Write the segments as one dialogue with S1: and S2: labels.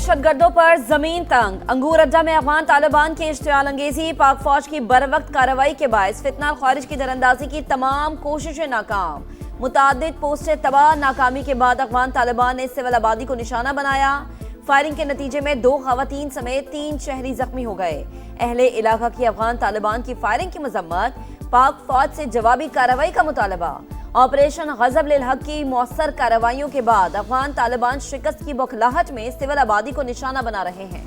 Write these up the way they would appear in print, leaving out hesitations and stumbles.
S1: दहशतगर्दों पर जमीन तंग। अंगूर अड्डा में अफगान तालिबान की इश्तियाल अंगेजी, पाक फौज की बरवक्त कार्रवाई के बायस फितना खारिज की दरअंदाजी की तमाम कोशिशें नाकाम। मुतादिद पोस्टें तबाह। नाकामी के बाद अफगान तालिबान ने सिविल आबादी को निशाना बनाया। फायरिंग के नतीजे में 2 खवातीन समेत 3 शहरी जख्मी हो गए। अहले इलाका की अफगान तालिबान की फायरिंग की मजम्मत, पाक फौज से जवाबी कार्रवाई का मुतालबा। ऑपरेशन गजब लिल हक की मौसर कार्रवाइयों के बाद अफगान तालिबान शिकस्त की बौखलाहट में सिविल आबादी को निशाना बना रहे हैं।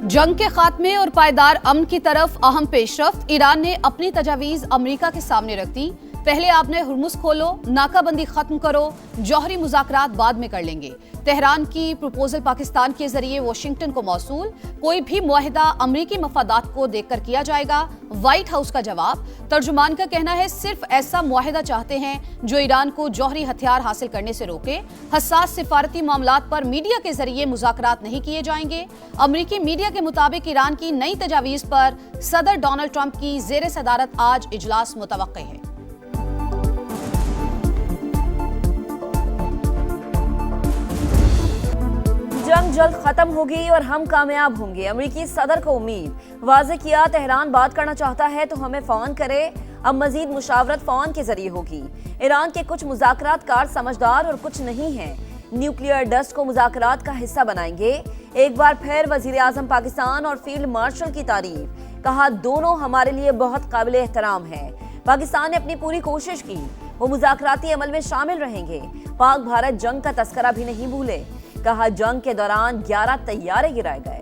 S2: जंग के खात्मे और पायदार अमन की तरफ अहम पेशरफ्त। ईरान ने अपनी तजावीज अमेरिका के सामने रख दी। पहले आपने हुर्मुज खोलो, नाकाबंदी खत्म करो, जौहरी मुज़ाकरात बाद में कर लेंगे। तेहरान की प्रपोजल पाकिस्तान के जरिए वाशिंगटन को मौसूल। कोई भी मुआहिदा अमरीकी मफादात को देखकर किया जाएगा। व्हाइट हाउस का जवाब। तर्जुमान का कहना है सिर्फ ऐसा मुआहिदा चाहते हैं जो ईरान को जौहरी हथियार हासिल करने से रोके। हसास सिफारती मामलात पर मीडिया के जरिए मुज़ाकरात नहीं किए जाएंगे। अमरीकी मीडिया के मुताबिक ईरान की नई तजावीज़ पर सदर डोनाल्ड ट्रंप की जेर सदारत आज इजलास मुतवक्के है।
S1: जंग जल्द खत्म होगी और हम कामयाब होंगे, अमेरिकी सदर को उम्मीद। वाज़े किया तेहरान बात करना चाहता है तो हमें फोन करे। अब मजीद मुशावरत फोन के जरिए होगी। ईरान के कुछ मुज़ाकरात कार समझदार और कुछ नहीं है। न्यूक्लियर डस्ट को मुज़ाकरात का हिस्सा बनाएंगे। एक बार फिर वजीर आज़म पाकिस्तान और फील्ड मार्शल की तारीफ। कहा दोनों हमारे लिए बहुत काबिल एहतराम है। पाकिस्तान ने अपनी पूरी कोशिश की, वो मुज़ाकराती अमल में शामिल रहेंगे। पाक भारत जंग का तस्करा भी नहीं भूले। कहा जंग के दौरान 11 तैयारे गिराए गए।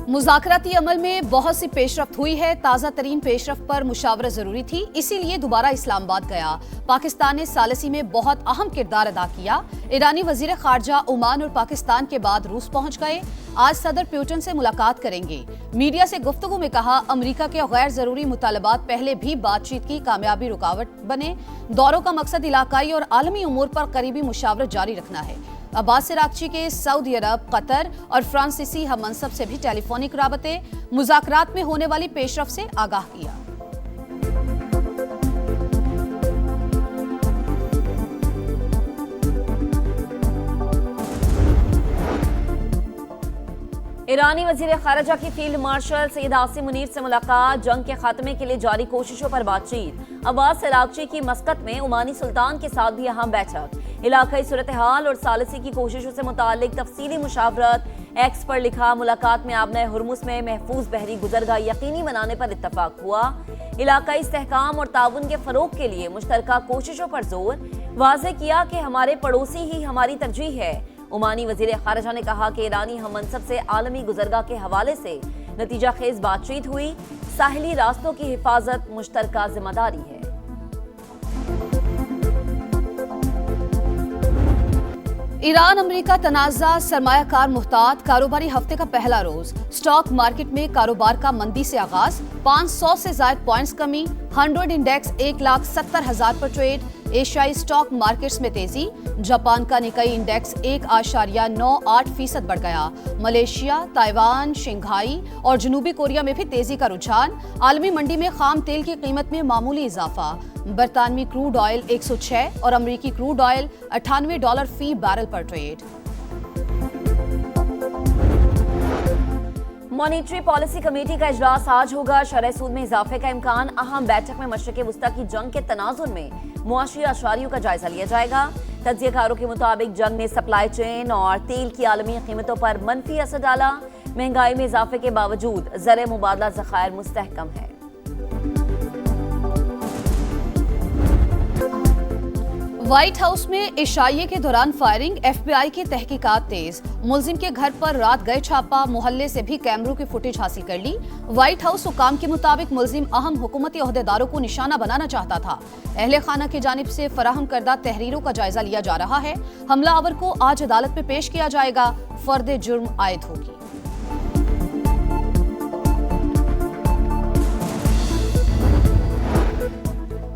S2: मुज़ाकराती अमल में बहुत सी पेशरफ्त हुई है। ताज़ा तरीन पेशरफ्त पर मुशावरत जरूरी थी, इसीलिए दोबारा इस्लामाबाद गया। पाकिस्तान ने सालसी में बहुत अहम किरदार अदा किया। ईरानी वजीर खारजा ओमान और पाकिस्तान के बाद रूस पहुंच गए। आज सदर पुतिन से मुलाकात करेंगे। मीडिया से गुफ्तगू में कहा अमेरिका के गैर जरूरी मुतालबात पहले भी बातचीत की कामयाबी रुकावट बने। दौरों का मकसद इलाकाई और आलमी उमूर पर करीबी मुशावरत जारी रखना है। अब्बास अरागची के सऊदी अरब, कतर और फ्रांसीसी हम मनसब से भी टेलीफोनिक राबते। मुज़ाकरात में होने वाली पेशरफ्त से आगाह किया।
S1: ईरानी वजीर खारजा की फील्ड मार्शल सईद आसिम मुनीर से मुलाकात। जंग के खात्मे के लिए जारी कोशिशों पर बातचीत। अब्बास अरागची की मस्कत में ओमानी सुल्तान के साथ भी अहम बैठक। इलाकाई सूरत हाल और सालसी की कोशिशों से मुतालिक तफसीली मुशावरत। एक्स पर लिखा मुलाकात में आबना हुर्मुज में महफूज बहरी गुजरगाह यकीनी बनाने पर इत्तफाक हुआ। इलाकाई इस्तेहकाम और ताउन के फरोग के लिए मुश्तरका कोशिशों पर जोर। वाज़े किया कि हमारे पड़ोसी ही हमारी तरजीह है। ओमानी वजीर खारजा ने कहा कि ईरानी हम मनसब से आलमी गुजरगाह के हवाले से नतीजा खेज बातचीत हुई। साहिली रास्तों की हिफाजत मुश्तरका जिम्मेदारी है।
S2: ईरान अमेरिका तनाज़ा, सरमायाकार मुहतात। कारोबारी हफ्ते का पहला रोज स्टॉक मार्केट में कारोबार का मंदी से आगाज। 500 से ज्यादा पॉइंट्स कमी। 100 इंडेक्स 1,70,000 पर ट्रेड। एशियाई स्टॉक मार्केट्स में तेजी। जापान का निकाई इंडेक्स 1.98% बढ़ गया। मलेशिया, ताइवान, शंघाई और जनूबी कोरिया में भी तेजी का रुझान। आलमी मंडी में खाम तेल की कीमत में मामूली इजाफा। बरतानवी क्रूड ऑयल 106 और अमरीकी क्रूड ऑयल $98 फी बैरल पर ट्रेड।
S1: मॉनिटरी पॉलिसी कमेटी का इजलास आज होगा। शरह सूद में इजाफे का इम्कान। अहम बैठक में मशरिक़ वुस्ता की जंग के तनाजुर में मुआशी अशारियों का जायजा लिया जाएगा। तज्ज़ियाकारों के मुताबिक जंग ने सप्लाई चेन और तेल की आलमी कीमतों पर मनफी असर डाला। महंगाई में इजाफे के बावजूद ज़र मुबादला ज़खायर मुस्तहकम है।
S2: व्हाइट हाउस में इशाइये के दौरान फायरिंग। FBI की तहकीकात तेज। मुलजिम के घर पर रात गए छापा। मोहल्ले से भी कैमरों की फुटेज हासिल कर ली। व्हाइट हाउस हुकाम के मुताबिक मुलजिम अहम हुकूमती ओहदेदारों को निशाना बनाना चाहता था। अहले खाना की जानिब से फराहम करदा तहरीरों का जायजा लिया जा रहा है। हमलावर को आज अदालत में पेश किया जाएगा। फर्द जुर्म आयद होगी।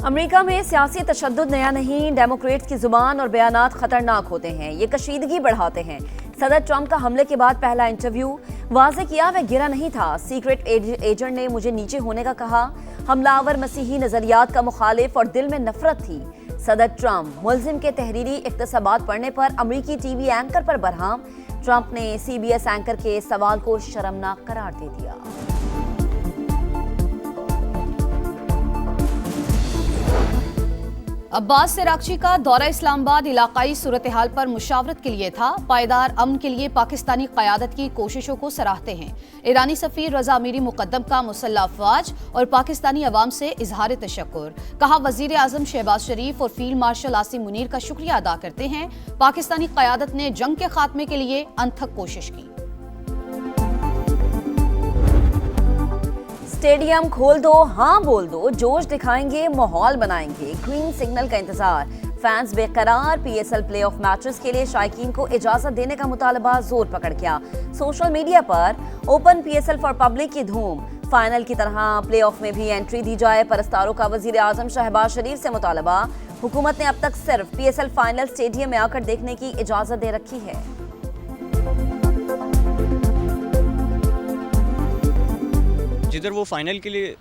S1: अमेरिका में सियासी तशद्दुद नया नहीं। डेमोक्रेट्स की जुबान और बयानात खतरनाक होते हैं, ये कशीदगी बढ़ाते हैं। सदर ट्रंप का हमले के बाद पहला इंटरव्यू। वाज़ेह किया वह गिरा नहीं था। सीक्रेट एजेंट ने मुझे नीचे होने का कहा। हमलावर मसीही नजरियात का मुखालिफ और दिल में नफरत थी। सदर ट्रंप मुलजिम के तहरीरी इख्तिसाबात पढ़ने पर अमरीकी टीवी एंकर पर बरहम। ट्रंप ने सीबीएस एंकर के सवाल को शर्मनाक करार दे दिया।
S2: अब्बास सिरागची का दौरा इस्लामाबाद इलाकाई सूरत हाल पर मुशावरत के लिए था। पायदार अमन के लिए पाकिस्तानी क़यादत की कोशिशों को सराहते हैं। ईरानी सफ़ीर रजा मीरी मुकद्दम का मुसल्लह अफवाज और पाकिस्तानी अवाम से इजहार तशक्कुर। कहा, वज़ीर आज़म शहबाज शरीफ और फील्ड मार्शल आसिम मुनीर का शुक्रिया अदा करते हैं। पाकिस्तानी क़यादत ने जंग के खात्मे के लिए अनथक कोशिश की।
S1: स्टेडियम खोल दो, हाँ बोल दो, जोश दिखाएंगे, माहौल बनाएंगे। ग्रीन सिग्नल का इंतजार, फैंस बेकरार। पीएसएल प्लेऑफ मैचेस के लिए शायकीन को इजाजत देने का मुतालबा जोर पकड़ गया। सोशल मीडिया पर ओपन पीएसएल फॉर पब्लिक की धूम। फाइनल की तरह प्लेऑफ में भी एंट्री दी जाए। परस्तारों का वजीर आजम शहबाज शरीफ से मुतालबा। हुकूमत ने अब तक सिर्फ पीएसएल फाइनल स्टेडियम में आकर देखने की इजाजत दे रखी है।
S3: जिधर वो फाइनल के लिए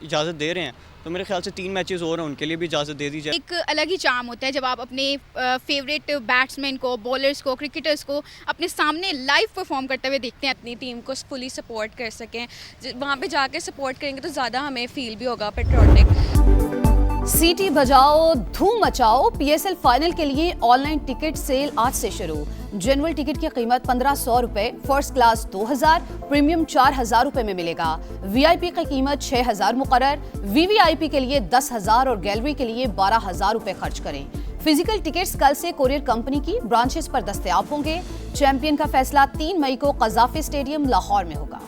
S3: इजाज़त दे रहे हैं, तो मेरे ख्याल से 3 मैचेस और हैं, उनके लिए भी इजाज़त दे दी जाए।
S4: एक अलग ही चार्म होता है जब आप अपने फेवरेट बैट्समैन को, बॉलर्स को, क्रिकेटर्स को अपने सामने लाइव परफॉर्म करते हुए देखते हैं।
S5: अपनी टीम को फुली सपोर्ट कर सकें। वहाँ पे जाके सपोर्ट करेंगे तो ज़्यादा हमें फील भी होगा पेट्रियोटिक।
S2: सीटी बजाओ, धूम मचाओ। पीएसएल फाइनल के लिए ऑनलाइन टिकट सेल आज से शुरू। जनरल टिकट की कीमत 1500 रुपए, फर्स्ट क्लास 2000, प्रीमियम 4000 रुपए में मिलेगा। वीआईपी की कीमत 6000 मुकर्रर। वीवीआईपी के लिए 10,000 और गैलरी के लिए 12,000 रुपए खर्च करें। फिजिकल टिकट्स कल से कोरियर कंपनी की ब्रांचेस पर दस्तयाब होंगे। चैंपियन का फैसला 3 मई को कज़ाफी स्टेडियम लाहौर में होगा।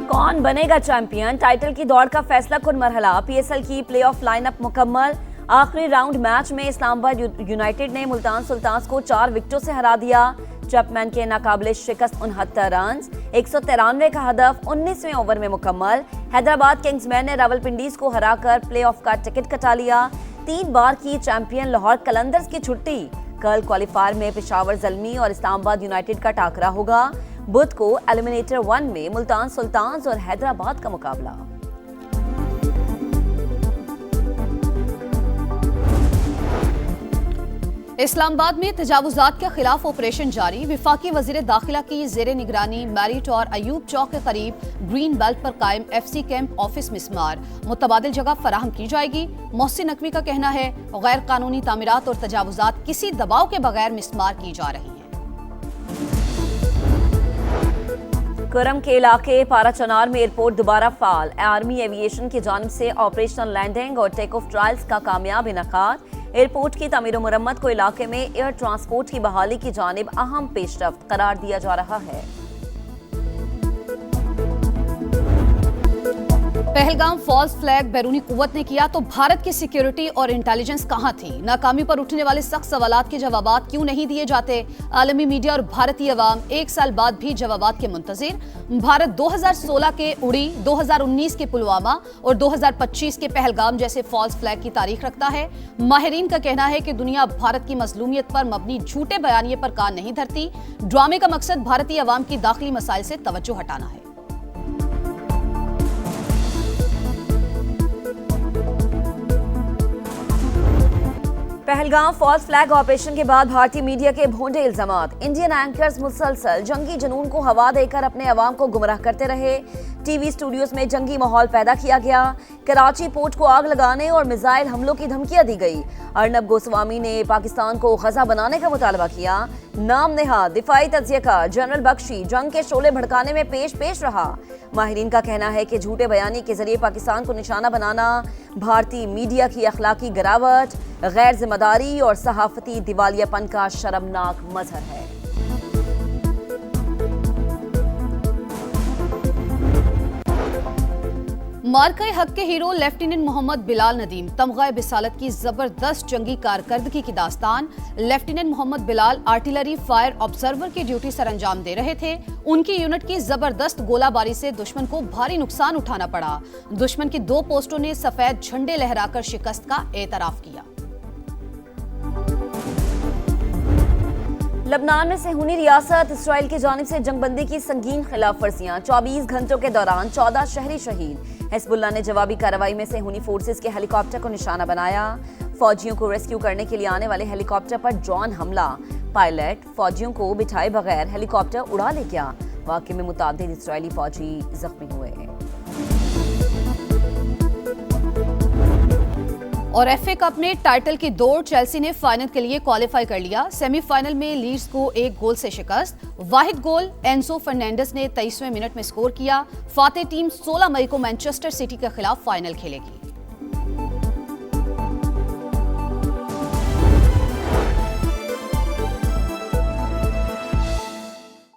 S1: कौन बनेगा चैंपियन? टाइटल की दौड़ का फैसला कुन मरहला। पीएसएल की प्लेऑफ लाइनअप मुकम्मल। आखिरी राउंड मैच में इस्लामाबाद यूनाइटेड ने मुल्तान सुल्तान्स को 4 विकेटों से हरा दिया। चैपमैन के नाकाबिले शिकस्त 69 रन, 193 का हदफ 19वें ओवर में मुकम्मल। हैदराबाद किंग्समैन ने रावलपिंडीज को हराकर प्लेऑफ का टिकट कटा लिया। 3 बार की चैंपियन लाहौर कलंदर्स की छुट्टी। कल क्वालिफायर में पेशावर ज़ल्मी और इस्लामाबाद यूनाइटेड का टाकरा होगा। बुध को एलिमिनेटर 1 में मुल्तान सुल्तान्स और हैदराबाद का मुकाबला।
S2: इस्लामाबाद में तजावुजात के खिलाफ ऑपरेशन जारी। विफाकी वजीर दाखिला की जेर निगरानी मैरिट और अयूब चौक के करीब ग्रीन बेल्ट पर कायम एफसी कैंप ऑफिस मिस्मार। मुतबादिल जगह फराहम की जाएगी। मोहसिन नकवी का कहना है, गैर कानूनी तामीरात और तजावुजात किसी दबाव के बगैर मिस्मार की जा रही हैं।
S1: करम के इलाके पाराचनार में एयरपोर्ट दोबारा फाल। आर्मी एविएशन की जानिब से ऑपरेशनल लैंडिंग और टेक ऑफ ट्रायल्स का कामयाब इनकाद। एयरपोर्ट की तमीर मुरम्मत को इलाके में एयर ट्रांसपोर्ट की बहाली की जानिब अहम पेशरफ्त करार दिया जा रहा है।
S2: पहलगाम फॉल्स फ्लैग बैरूनी कुव्वत ने किया तो भारत की सिक्योरिटी और इंटेलिजेंस कहां थी? नाकामी पर उठने वाले सख्त सवालात के जवाबात क्यों नहीं दिए जाते? आलमी मीडिया और भारतीय अवाम 1 साल बाद भी जवाबात के मुंतजिर। भारत 2016 के उड़ी, 2019 के पुलवामा और 2025 के पहलगाम जैसे फॉल्स फ्लैग की तारीख रखता है। माहिरीन का कहना है कि दुनिया भारत की मजलूमियत पर मबनी झूठे बयानिए पर कान नहीं धरती। ड्रामे का मकसद भारतीय अवाम की दाखिली मसाइल से तवज्जो हटाना है।
S1: पहलगाम फॉल्स फ्लैग ऑपरेशन के बाद भारतीय मीडिया के भोंडे इल्जामात। इंडियन एंकर्स मुसलसल जंगी जुनून को हवा देकर अपने अवाम को गुमराह करते रहे। टीवी स्टूडियोज में जंगी माहौल पैदा किया गया। कराची पोर्ट को आग लगाने और मिसाइल हमलों की धमकियां दी गई। अर्नब गोस्वामी ने पाकिस्तान को गजा बनाने का मुतालबा किया। नाम नेहाद दिफाई तज्जिया का जनरल बख्शी जंग के शोले भड़काने में पेश रहा। माहिरीन का कहना है कि झूठे बयानी के जरिए पाकिस्तान को निशाना बनाना भारतीय मीडिया की अखलाकी गिरावट, गैर जिम्मेदारी और सहाफती दिवालियापन का शर्मनाक मजहर है।
S2: मार्का हक के हीरो लेफ्टिनेंट मोहम्मद बिलाल नदीम तमगा बिसालत की जबरदस्त जंगी कारकर्दगी की दास्तान। Lieutenant Mohammad Bilal artillery fire observer की ड्यूटी सर अंजाम दे रहे थे। उनकी यूनिट की जबरदस्त गोलाबारी से दुश्मन को भारी नुकसान उठाना पड़ा। दुश्मन की 2 पोस्टों ने सफेद झंडे लहराकर शिकस्त का एतराफ किया।
S1: लबनान में सेहूनी रियासत इसराइल की जानिब से जंगबंदी की संगीन खिलाफ वर्जियां। 24 घंटों के दौरान 14 शहरी शहीद। हिजबुल्लाह ने जवाबी कार्रवाई में सेहूनी फोर्सेस के हेलीकॉप्टर को निशाना बनाया। फौजियों को रेस्क्यू करने के लिए आने वाले हेलीकॉप्टर पर ड्रोन हमला। पायलट फौजियों को बिठाए बगैर हेलीकॉप्टर उड़ा ले गया। वाक़े में मुतादिद इसराइली फौजी जख्मी हुए।
S2: और एफए कप में टाइटल की दौड़, चेल्सी ने फाइनल के लिए क्वालिफाई कर लिया। सेमीफाइनल में लीड्स को 1 गोल से शिकस्त। वाहिद गोल एंसो फर्नांडिस ने 23वें मिनट में स्कोर किया। फातेह टीम 16 मई को मैनचेस्टर सिटी के खिलाफ फाइनल खेलेगी।